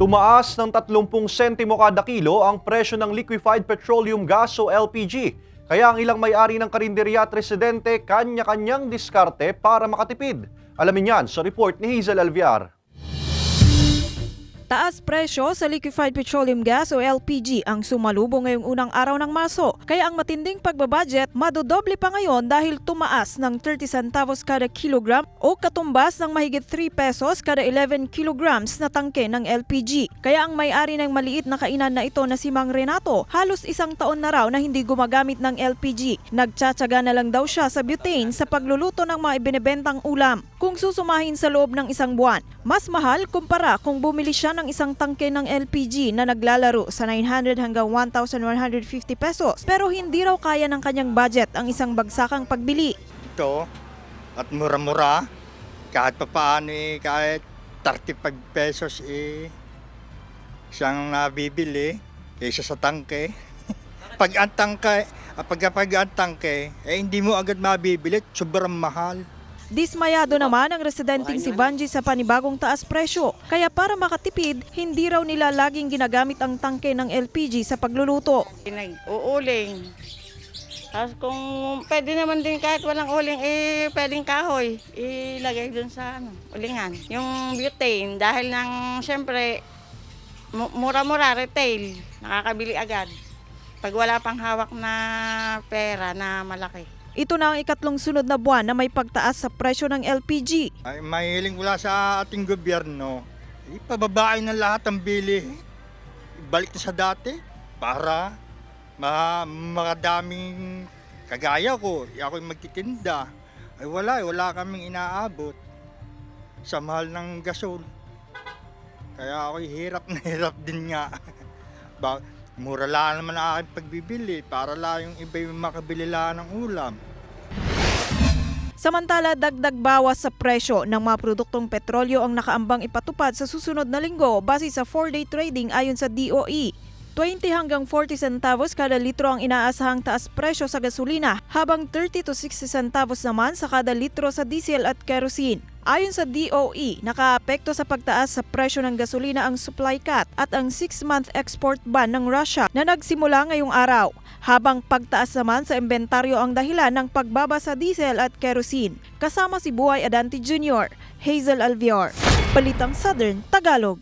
Tumaas ng 30 sentimo kada kilo ang presyo ng liquefied petroleum gas o LPG. Kaya ang ilang may-ari ng karinderya at residente kanya-kanyang diskarte para makatipid. Alamin yan sa report ni Hazel Alviar. Taas presyo sa liquefied petroleum gas o LPG ang sumalubong ngayong unang araw ng Marso. Kaya ang matinding pagbabudget madodoble pa ngayon dahil tumaas ng 30 centavos kada kilogram o katumbas ng mahigit 3 pesos kada 11 kilograms na tangke ng LPG. Kaya ang may-ari ng maliit na kainan na ito na si Mang Renato, halos isang taon na raw na hindi gumagamit ng LPG. Nagtsatsaga na lang daw siya sa butane sa pagluluto ng mga ibinebentang ulam. Kung susumahin sa loob ng isang buwan, mas mahal kumpara kung bumili siya ng isang tangke ng LPG na naglalaro sa 900 hanggang 1,150 pesos. Pero hindi raw kaya ng kanyang budget ang isang bagsakang pagbili. Ito, at mura-mura, kahit pa paano kahit 35 pesos siyang nabibili kaysa sa tangke. Pag ang tangke, hindi mo agad mabibili, sobrang mahal. Dismayado naman ang residenteng si Vanji sa panibagong taas presyo. Kaya para makatipid, hindi raw nila laging ginagamit ang tangke ng LPG sa pagluluto. Uuling. Tapos kung pwede naman din kahit walang uling, pwedeng kahoy. Ilagay dun sa ulingan. Yung butane, dahil ng siyempre mura-mura, retail, nakakabili agad. Pag wala pang hawak na pera na malaki. Ito na ang ikatlong sunod na buwan na may pagtaas sa presyo ng LPG. Ay, mahiling mula sa ating gobyerno, ipababain ng lahat ang bili. Ibalik na sa dati para makadaming kagaya ko. Ako'y magtitinda. Ay wala kaming inaabot sa mahal ng gasol. Kaya ako'y hirap na hirap din nga. Mura lang naman ang aking pagbibili para lang yung iba yung makabili lang ng ulam. Samantala, dagdag bawas sa presyo ng mga produktong petrolyo ang nakaambang ipatupad sa susunod na linggo base sa 4-day trading ayon sa DOE. 20 hanggang 40 centavos kada litro ang inaasahang taas presyo sa gasolina, habang 30 to 60 centavos naman sa kada litro sa diesel at kerosene. Ayon sa DOE, nakaapekto sa pagtaas sa presyo ng gasolina ang supply cut at ang 6-month export ban ng Russia na nagsimula ngayong araw, habang pagtaas naman sa inventaryo ang dahilan ng pagbaba sa diesel at kerosene. Kasama si Buhay Adante Jr., Hazel Alviar, Balitang Southern Tagalog.